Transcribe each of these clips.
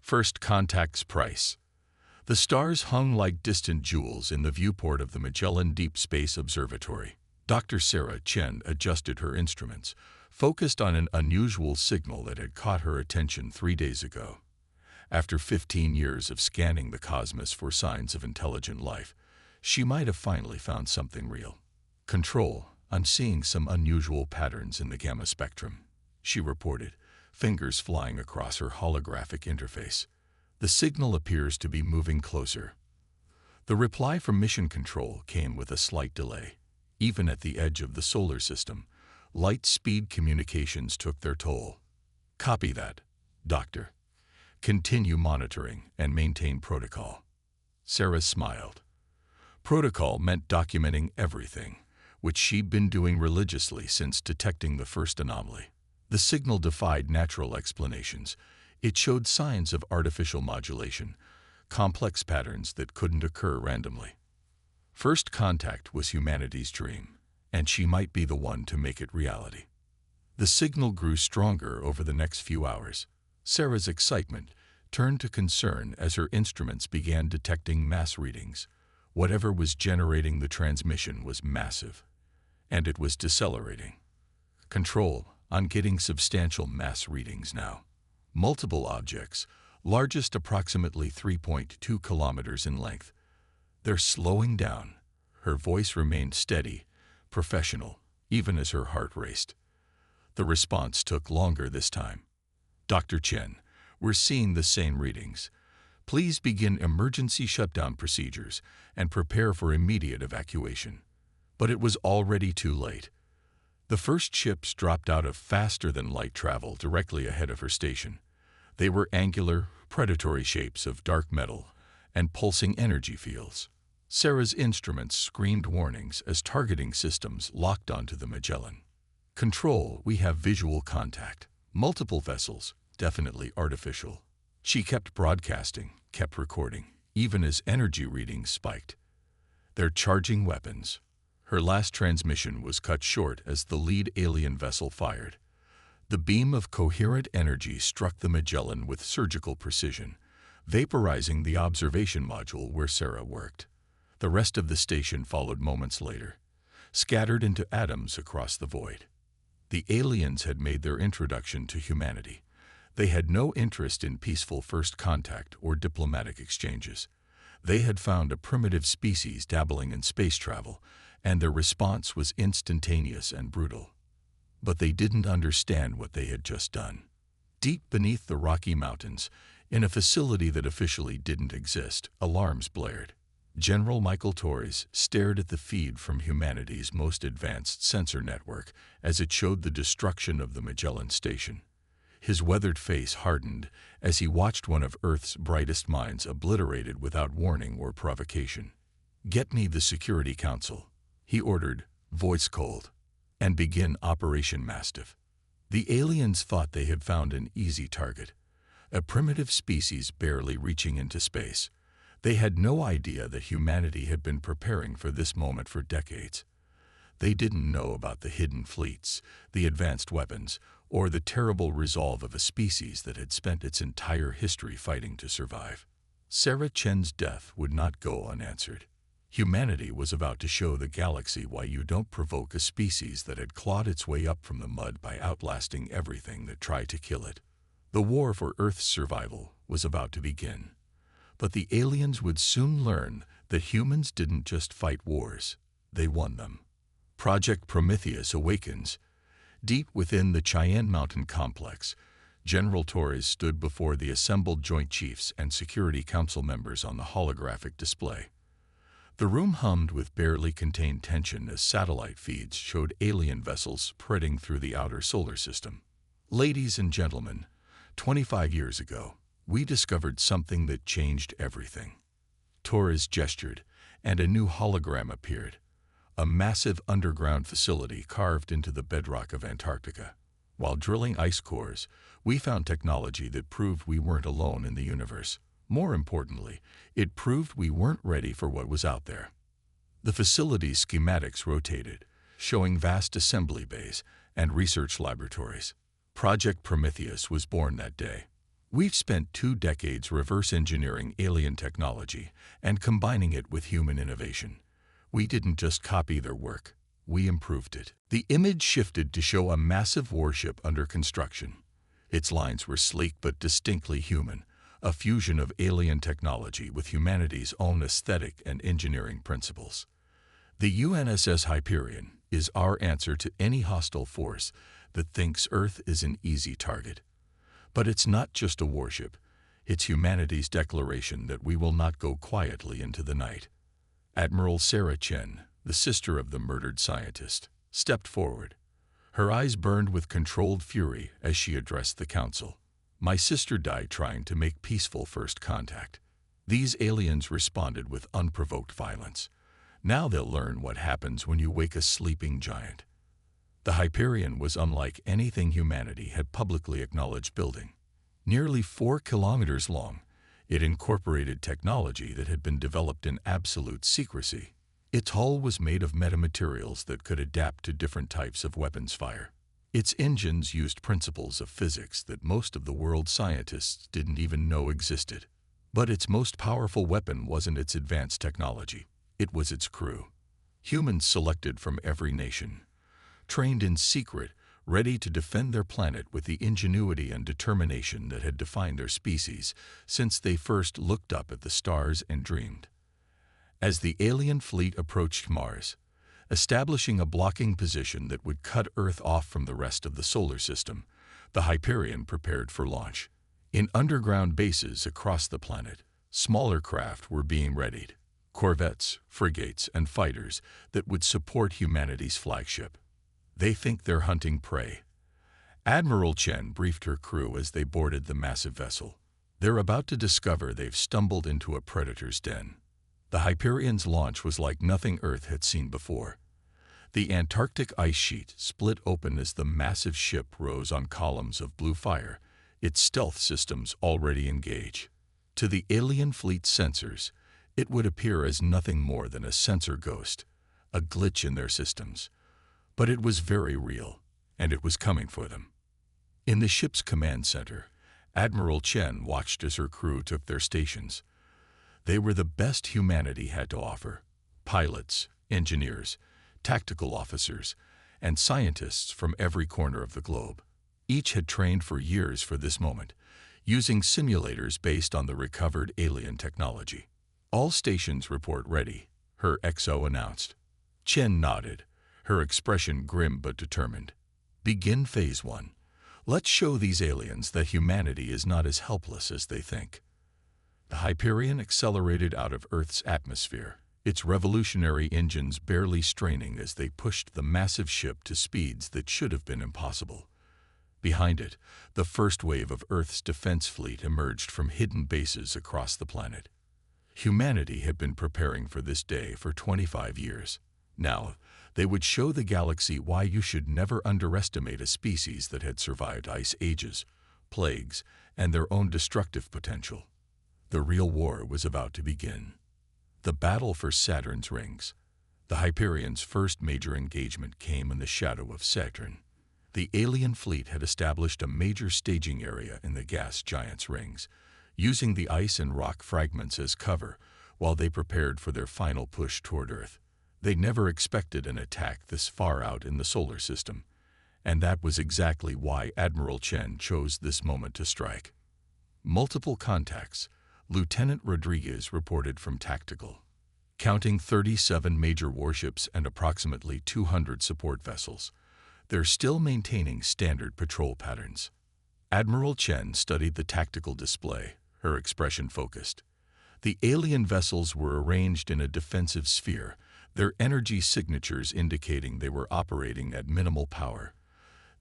First contact's price. The stars hung like distant jewels in the viewport of the Magellan Deep Space Observatory. Dr. Sarah Chen adjusted her instruments, focused on an unusual signal that had caught her attention 3 days ago. After 15 years of scanning the cosmos for signs of intelligent life, she might have finally found something real. "Control, I'm seeing some unusual patterns in the gamma spectrum," she reported, fingers flying across her holographic interface. "The signal appears to be moving closer." The reply from Mission Control came with a slight delay. Even at the edge of the solar system, light-speed communications took their toll. "Copy that, Doctor. Continue monitoring and maintain protocol." Sarah smiled. Protocol meant documenting everything, which she'd been doing religiously since detecting the first anomaly. The signal defied natural explanations. It showed signs of artificial modulation, complex patterns that couldn't occur randomly. First contact was humanity's dream, and she might be the one to make it reality. The signal grew stronger over the next few hours. Sarah's excitement turned to concern as her instruments began detecting mass readings. Whatever was generating the transmission was massive, and it was decelerating. "Control, I'm getting substantial mass readings now. Multiple objects, largest approximately 3.2 kilometers in length. They're slowing down." Her voice remained steady, professional, even as her heart raced. The response took longer this time. "Dr. Chen, we're seeing the same readings. Please begin emergency shutdown procedures and prepare for immediate evacuation." But it was already too late. The first ships dropped out of faster-than-light travel directly ahead of her station. They were angular, predatory shapes of dark metal and pulsing energy fields. Sarah's instruments screamed warnings as targeting systems locked onto the Magellan. "Control, we have visual contact. Multiple vessels, definitely artificial." She kept broadcasting, kept recording, even as energy readings spiked. "They're charging weapons." Her last transmission was cut short as the lead alien vessel fired. The beam of coherent energy struck the Magellan with surgical precision, vaporizing the observation module where Sarah worked. The rest of the station followed moments later, scattered into atoms across the void. The aliens had made their introduction to humanity. They had no interest in peaceful first contact or diplomatic exchanges. They had found a primitive species dabbling in space travel, and their response was instantaneous and brutal. But they didn't understand what they had just done. Deep beneath the Rocky Mountains, in a facility that officially didn't exist, alarms blared. General Michael Torres stared at the feed from humanity's most advanced sensor network as it showed the destruction of the Magellan station. His weathered face hardened as he watched one of Earth's brightest minds obliterated without warning or provocation. "Get me the Security Council," he ordered, voice cold, "and begin Operation Mastiff." The aliens thought they had found an easy target, a primitive species barely reaching into space. They had no idea that humanity had been preparing for this moment for decades. They didn't know about the hidden fleets, the advanced weapons, or the terrible resolve of a species that had spent its entire history fighting to survive. Sarah Chen's death would not go unanswered. Humanity was about to show the galaxy why you don't provoke a species that had clawed its way up from the mud by outlasting everything that tried to kill it. The war for Earth's survival was about to begin. But the aliens would soon learn that humans didn't just fight wars, they won them. Project Prometheus awakens. Deep within the Cheyenne Mountain complex, General Torres stood before the assembled Joint Chiefs and Security Council members on the holographic display. The room hummed with barely contained tension as satellite feeds showed alien vessels spreading through the outer solar system. "Ladies and gentlemen, 25 years ago, we discovered something that changed everything." Torres gestured, and a new hologram appeared. A massive underground facility carved into the bedrock of Antarctica. While drilling ice cores, we found technology that proved we weren't alone in the universe. More importantly, it proved we weren't ready for what was out there. The facility's schematics rotated, showing vast assembly bays and research laboratories. Project Prometheus was born that day. We've spent 2 decades reverse engineering alien technology and combining it with human innovation. We didn't just copy their work, we improved it. The image shifted to show a massive warship under construction. Its lines were sleek but distinctly human, a fusion of alien technology with humanity's own aesthetic and engineering principles. The UNSS Hyperion is our answer to any hostile force that thinks Earth is an easy target. But it's not just a warship, it's humanity's declaration that we will not go quietly into the night. Admiral Sarah Chen, the sister of the murdered scientist, stepped forward. Her eyes burned with controlled fury as she addressed the council. My sister died trying to make peaceful first contact. These aliens responded with unprovoked violence. Now they'll learn what happens when you wake a sleeping giant. The Hyperion was unlike anything humanity had publicly acknowledged building. Nearly 4 kilometers long, it incorporated technology that had been developed in absolute secrecy. Its hull was made of metamaterials that could adapt to different types of weapons fire. Its engines used principles of physics that most of the world's scientists didn't even know existed. But its most powerful weapon wasn't its advanced technology. It was its crew. Humans selected from every nation, trained in secret, ready to defend their planet with the ingenuity and determination that had defined their species since they first looked up at the stars and dreamed. As the alien fleet approached Mars, establishing a blocking position that would cut Earth off from the rest of the solar system, the Hyperion prepared for launch. In underground bases across the planet, smaller craft were being readied, corvettes, frigates, and fighters that would support humanity's flagship. They think they're hunting prey. Admiral Chen briefed her crew as they boarded the massive vessel. They're about to discover they've stumbled into a predator's den. The Hyperion's launch was like nothing Earth had seen before. The Antarctic ice sheet split open as the massive ship rose on columns of blue fire, its stealth systems already engaged. To the alien fleet's sensors, it would appear as nothing more than a sensor ghost, a glitch in their systems. But it was very real, and it was coming for them. In the ship's command center, Admiral Chen watched as her crew took their stations. They were the best humanity had to offer: pilots, engineers, tactical officers, and scientists from every corner of the globe. Each had trained for years for this moment, using simulators based on the recovered alien technology. All stations report ready, her XO announced. Chen nodded, her expression grim but determined. Begin Phase 1. Let's show these aliens that humanity is not as helpless as they think. The Hyperion accelerated out of Earth's atmosphere, its revolutionary engines barely straining as they pushed the massive ship to speeds that should have been impossible. Behind it, the first wave of Earth's defense fleet emerged from hidden bases across the planet. Humanity had been preparing for this day for 25 years. Now, they would show the galaxy why you should never underestimate a species that had survived ice ages, plagues, and their own destructive potential. The real war was about to begin. The battle for Saturn's rings. The Hyperion's first major engagement came in the shadow of Saturn. The alien fleet had established a major staging area in the gas giant's rings, using the ice and rock fragments as cover while they prepared for their final push toward Earth. They never expected an attack this far out in the solar system, and that was exactly why Admiral Chen chose this moment to strike. Multiple contacts, Lieutenant Rodriguez reported from Tactical, counting 37 major warships and approximately 200 support vessels. They're still maintaining standard patrol patterns. Admiral Chen studied the tactical display, her expression focused. The alien vessels were arranged in a defensive sphere, their energy signatures indicating they were operating at minimal power.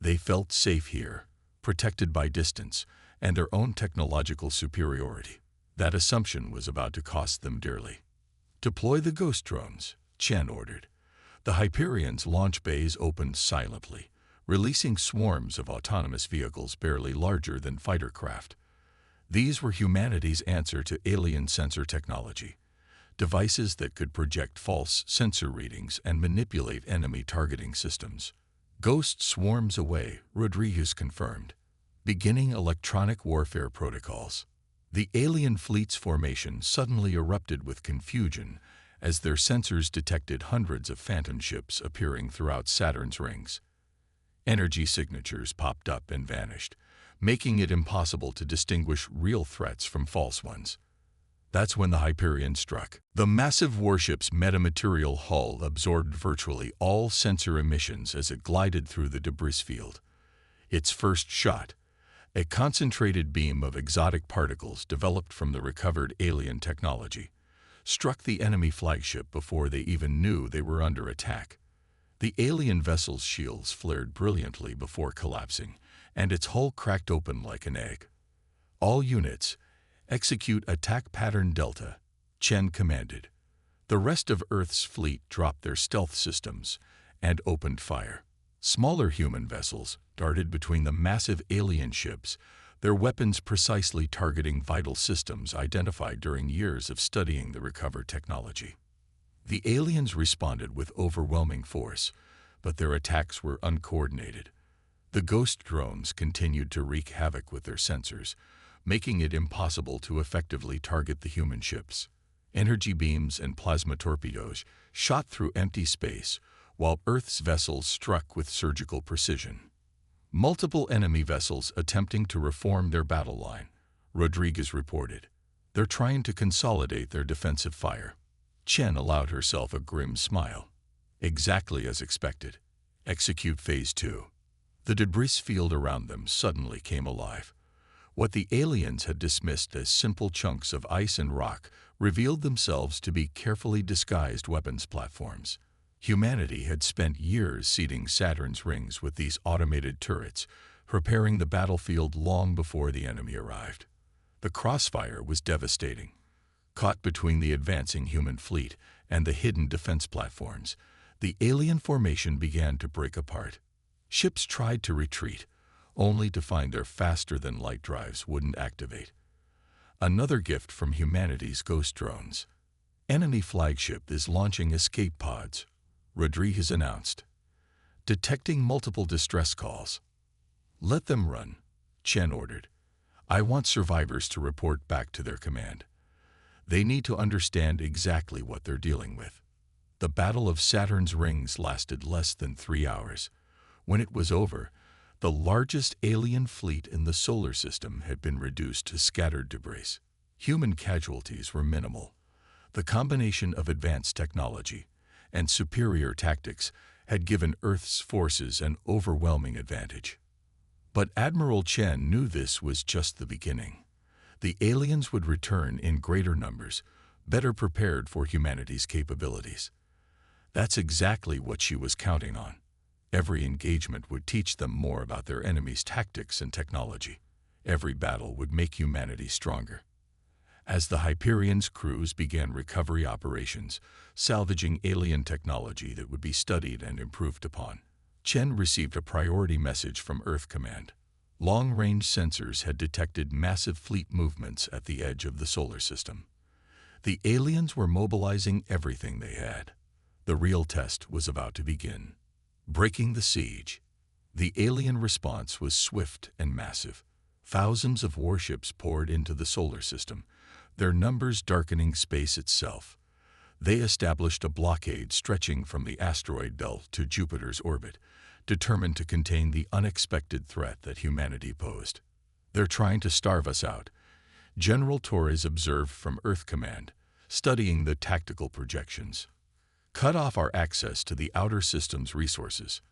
They felt safe here, protected by distance and their own technological superiority. That assumption was about to cost them dearly. Deploy the ghost drones, Chen ordered. The Hyperion's launch bays opened silently, releasing swarms of autonomous vehicles barely larger than fighter craft. These were humanity's answer to alien sensor technology, devices that could project false sensor readings and manipulate enemy targeting systems. Ghost swarms away, Rodriguez confirmed. beginning electronic warfare protocols. The alien fleet's formation suddenly erupted with confusion as their sensors detected hundreds of phantom ships appearing throughout Saturn's rings. Energy signatures popped up and vanished, making it impossible to distinguish real threats from false ones. That's when the Hyperion struck. The massive warship's metamaterial hull absorbed virtually all sensor emissions as it glided through the debris field. Its first shot, a concentrated beam of exotic particles developed from the recovered alien technology, struck the enemy flagship before they even knew they were under attack. The alien vessel's shields flared brilliantly before collapsing, and its hull cracked open like an egg. "All units, execute attack pattern Delta," Chen commanded. The rest of Earth's fleet dropped their stealth systems and opened fire. Smaller human vessels darted between the massive alien ships, their weapons precisely targeting vital systems identified during years of studying the recovered technology. The aliens responded with overwhelming force, but their attacks were uncoordinated. The ghost drones continued to wreak havoc with their sensors, making it impossible to effectively target the human ships. Energy beams and plasma torpedoes shot through empty space, while Earth's vessels struck with surgical precision. Multiple enemy vessels attempting to reform their battle line, Rodriguez reported. They're trying to consolidate their defensive fire. Chen allowed herself a grim smile. Exactly as expected. Execute Phase 2. The debris field around them suddenly came alive. What the aliens had dismissed as simple chunks of ice and rock revealed themselves to be carefully disguised weapons platforms. Humanity had spent years seeding Saturn's rings with these automated turrets, preparing the battlefield long before the enemy arrived. The crossfire was devastating. Caught between the advancing human fleet and the hidden defense platforms, the alien formation began to break apart. Ships tried to retreat, only to find their faster-than-light drives wouldn't activate. Another gift from humanity's ghost drones. Enemy flagship is launching escape pods, Rodriguez announced. Detecting multiple distress calls. Let them run, Chen ordered. I want survivors to report back to their command. They need to understand exactly what they're dealing with. The Battle of Saturn's rings lasted less than 3 hours. When it was over, the largest alien fleet in the solar system had been reduced to scattered debris. Human casualties were minimal. The combination of advanced technology and superior tactics had given Earth's forces an overwhelming advantage. But Admiral Chen knew this was just the beginning. The aliens would return in greater numbers, better prepared for humanity's capabilities. That's exactly what she was counting on. Every engagement would teach them more about their enemy's tactics and technology. Every battle would make humanity stronger. As the Hyperion's crews began recovery operations, salvaging alien technology that would be studied and improved upon, Chen received a priority message from Earth Command. Long-range sensors had detected massive fleet movements at the edge of the solar system. The aliens were mobilizing everything they had. The real test was about to begin. Breaking the siege. The alien response was swift and massive. Thousands of warships poured into the solar system, their numbers darkening space itself. They established a blockade stretching from the asteroid belt to Jupiter's orbit, determined to contain the unexpected threat that humanity posed. They're trying to starve us out, General Torres observed from Earth Command, studying the tactical projections. Cut off our access to the outer system's resources.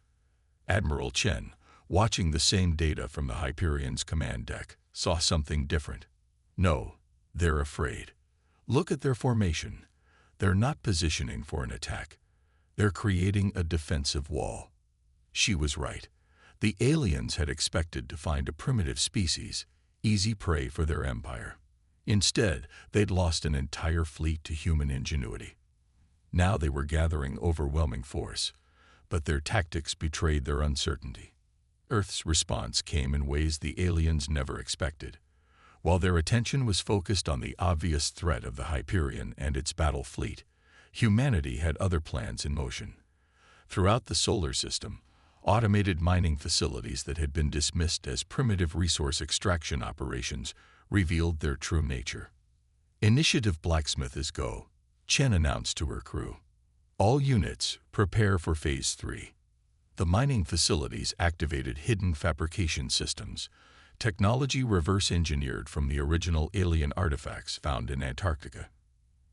Admiral Chen, watching the same data from the Hyperion's command deck, saw something different. No, they're afraid. Look at their formation. They're not positioning for an attack. They're creating a defensive wall. She was right. The aliens had expected to find a primitive species, easy prey for their empire. Instead, they'd lost an entire fleet to human ingenuity. Now they were gathering overwhelming force, but their tactics betrayed their uncertainty. Earth's response came in ways the aliens never expected. While their attention was focused on the obvious threat of the Hyperion and its battle fleet, humanity had other plans in motion. Throughout the solar system, Automated mining facilities that had been dismissed as primitive resource extraction operations revealed their true nature. "Initiative Blacksmith is go," Chen announced to her crew. "All units, prepare for Phase 3. The mining facilities activated hidden fabrication systems, technology reverse-engineered from the original alien artifacts found in Antarctica.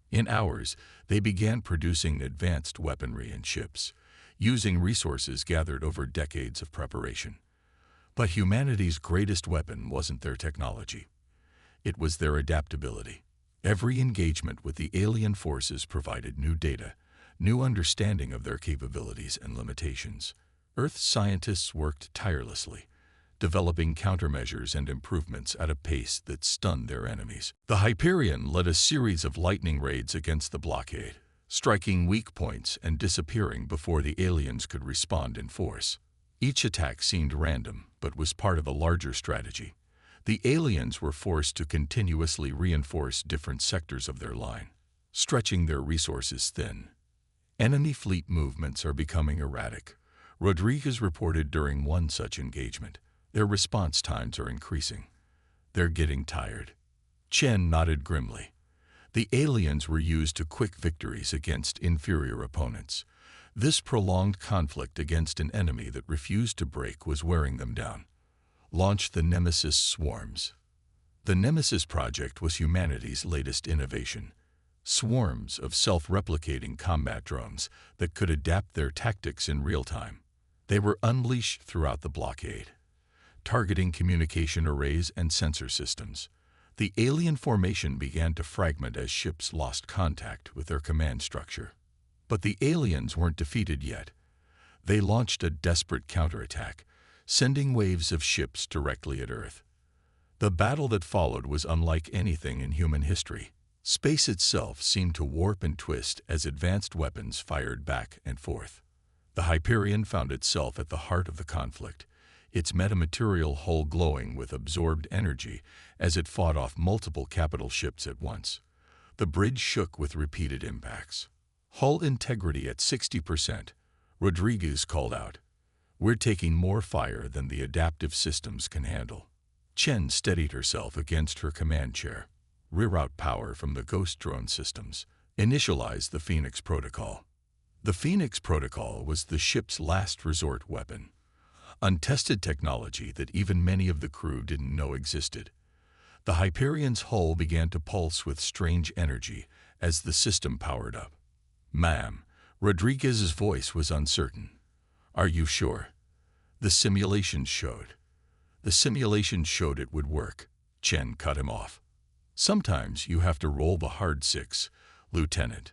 In hours, they began producing advanced weaponry and ships, using resources gathered over decades of preparation. But humanity's greatest weapon wasn't their technology. It was their adaptability. Every engagement with the alien forces provided new data, new understanding of their capabilities and limitations. Earth's scientists worked tirelessly, developing countermeasures and improvements at a pace that stunned their enemies. The Hyperion led a series of lightning raids against the blockade, striking weak points and disappearing before the aliens could respond in force. Each attack seemed random, but was part of a larger strategy. The aliens were forced to continuously reinforce different sectors of their line, stretching their resources thin. Enemy fleet movements are becoming erratic, Rodriguez reported during one such engagement. Their response times are increasing. They're getting tired. Chen nodded grimly. The aliens were used to quick victories against inferior opponents. This prolonged conflict against an enemy that refused to break was wearing them down. Launch the Nemesis swarms. The Nemesis project was humanity's latest innovation. Swarms of self-replicating combat drones that could adapt their tactics in real time. They were unleashed throughout the blockade, targeting communication arrays and sensor systems. The alien formation began to fragment as ships lost contact with their command structure. But the aliens weren't defeated yet. They launched a desperate counterattack, sending waves of ships directly at Earth. The battle that followed was unlike anything in human history. Space itself seemed to warp and twist as advanced weapons fired back and forth. The Hyperion found itself at the heart of the conflict, its metamaterial hull glowing with absorbed energy as it fought off multiple capital ships at once. The bridge shook with repeated impacts. "Hull integrity at 60%, Rodriguez called out. "We're taking more fire than the adaptive systems can handle." Chen steadied herself against her command chair. "Reroute power from the Ghost drone systems. Initialize the Phoenix Protocol." The Phoenix Protocol was the ship's last resort weapon. Untested technology that even many of the crew didn't know existed. The Hyperion's hull began to pulse with strange energy as the system powered up. "Ma'am," Rodriguez's voice was uncertain. "Are you sure?" "The simulations showed." "The simulations showed it would work." Chen cut him off. "Sometimes you have to roll the hard 6, Lieutenant."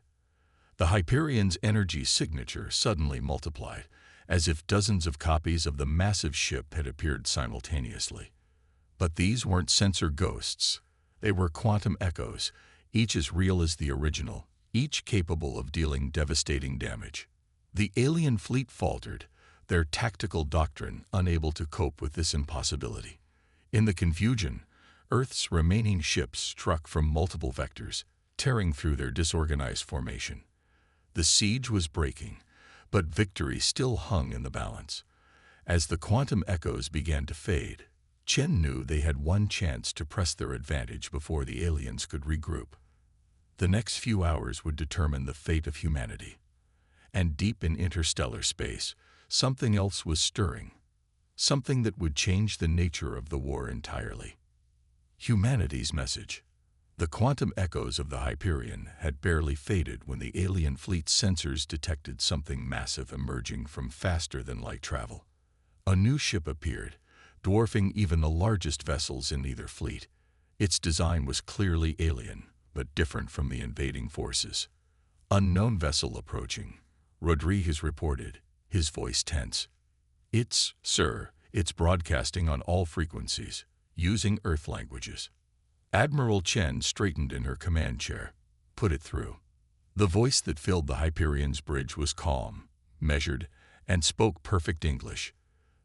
The Hyperion's energy signature suddenly multiplied, as if dozens of copies of the massive ship had appeared simultaneously. But these weren't sensor ghosts. They were quantum echoes, each as real as the original, each capable of dealing devastating damage. The alien fleet faltered, their tactical doctrine unable to cope with this impossibility. In the confusion, Earth's remaining ships struck from multiple vectors, tearing through their disorganized formation. The siege was breaking, but victory still hung in the balance. As the quantum echoes began to fade, Chen knew they had one chance to press their advantage before the aliens could regroup. The next few hours would determine the fate of humanity. And deep in interstellar space, something else was stirring, something that would change the nature of the war entirely. Humanity's message. The quantum echoes of the Hyperion had barely faded when the alien fleet's sensors detected something massive emerging from faster-than-light travel. A new ship appeared, dwarfing even the largest vessels in either fleet. Its design was clearly alien, but different from the invading forces. "Unknown vessel approaching," Rodriguez reported, his voice tense. It's broadcasting on all frequencies, using Earth languages." Admiral Chen straightened in her command chair. "Put it through." The voice that filled the Hyperion's bridge was calm, measured, and spoke perfect English.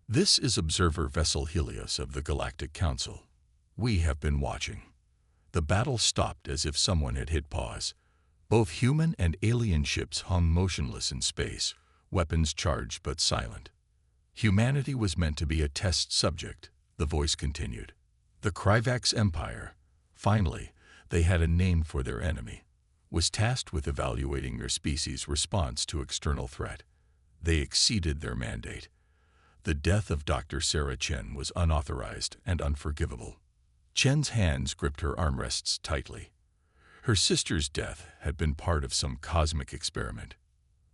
"This is Observer Vessel Helios of the Galactic Council. We have been watching." The battle stopped as if someone had hit pause. Both human and alien ships hung motionless in space, weapons charged but silent. Humanity was meant to be a test subject, the voice continued. The Galactic Empire, finally, they had a name for their enemy, was tasked with evaluating their species' response to external threat. They exceeded their mandate. The death of Dr. Sarah Chen was unauthorized and unforgivable. Chen's hands gripped her armrests tightly. Her sister's death had been part of some cosmic experiment.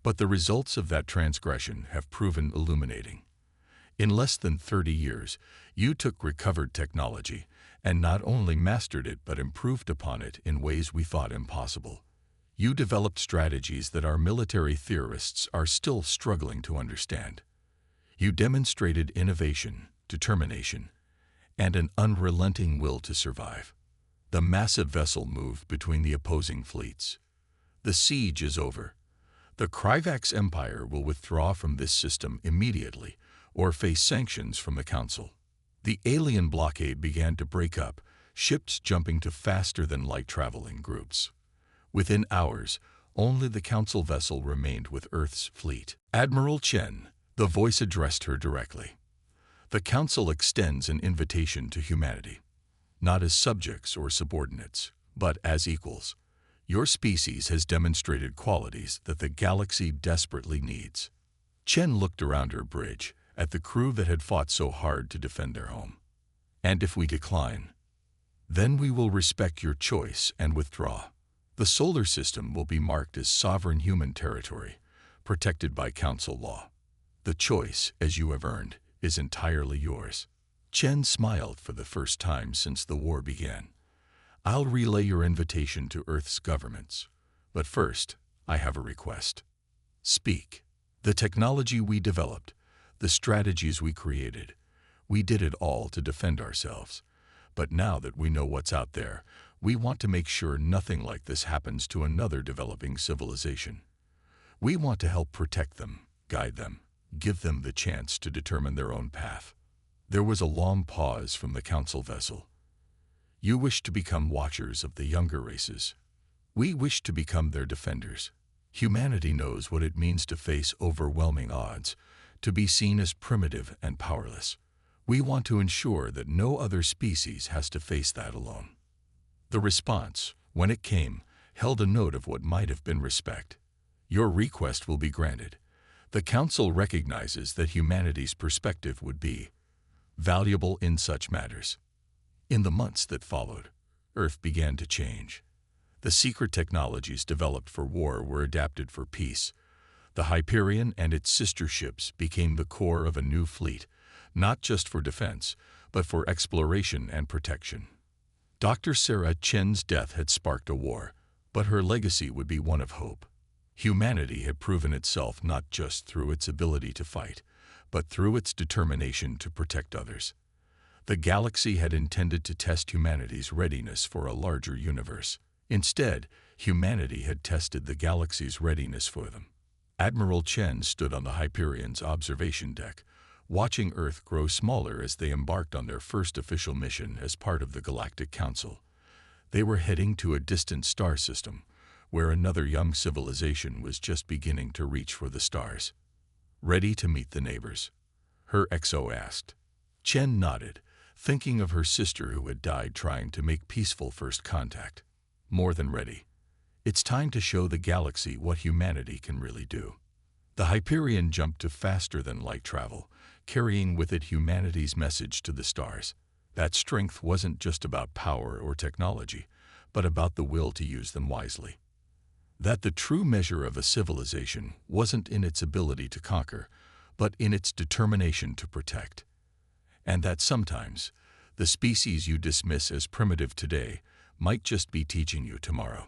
But the results of that transgression have proven illuminating. In less than 30 years, you took recovered technology and not only mastered it but improved upon it in ways we thought impossible. You developed strategies that our military theorists are still struggling to understand. You demonstrated innovation, determination, and an unrelenting will to survive. The massive vessel moved between the opposing fleets. The siege is over. The Galactic Empire will withdraw from this system immediately or face sanctions from the Council. The alien blockade began to break up, ships jumping to faster-than-light traveling groups. Within hours, only the Council vessel remained with Earth's fleet. Admiral Chen, the voice addressed her directly. The Council extends an invitation to humanity, not as subjects or subordinates, but as equals. Your species has demonstrated qualities that the galaxy desperately needs. Chen looked around her bridge, at the crew that had fought so hard to defend their home. And if we decline, then we will respect your choice and withdraw. The solar system will be marked as sovereign human territory, protected by Council law. The choice, as you have earned, is entirely yours. Chen smiled for the first time since the war began. I'll relay your invitation to Earth's governments. But first, I have a request. Speak. The technology we developed, the strategies we created, we did it all to defend ourselves. But now that we know what's out there, we want to make sure nothing like this happens to another developing civilization. We want to help protect them, guide them, give them the chance to determine their own path. There was a long pause from the Council vessel. You wish to become watchers of the younger races. We wish to become their defenders. Humanity knows what it means to face overwhelming odds, to be seen as primitive and powerless. We want to ensure that no other species has to face that alone. The response, when it came, held a note of what might have been respect. Your request will be granted. The Council recognizes that humanity's perspective would be valuable in such matters. In the months that followed, Earth began to change. The secret technologies developed for war were adapted for peace. The Hyperion and its sister ships became the core of a new fleet, not just for defense, but for exploration and protection. Dr. Sarah Chen's death had sparked a war, but her legacy would be one of hope. Humanity had proven itself not just through its ability to fight, but through its determination to protect others. The galaxy had intended to test humanity's readiness for a larger universe. Instead, humanity had tested the galaxy's readiness for them. Admiral Chen stood on the Hyperion's observation deck, watching Earth grow smaller as they embarked on their first official mission as part of the Galactic Council. They were heading to a distant star system, where another young civilization was just beginning to reach for the stars. Ready to meet the neighbors? Her XO asked. Chen nodded, thinking of her sister who had died trying to make peaceful first contact. More than ready. It's time to show the galaxy what humanity can really do. The Hyperion jumped to faster-than-light travel, carrying with it humanity's message to the stars. That strength wasn't just about power or technology, but about the will to use them wisely. That the true measure of a civilization wasn't in its ability to conquer, but in its determination to protect. And that sometimes, the species you dismiss as primitive today might just be teaching you tomorrow.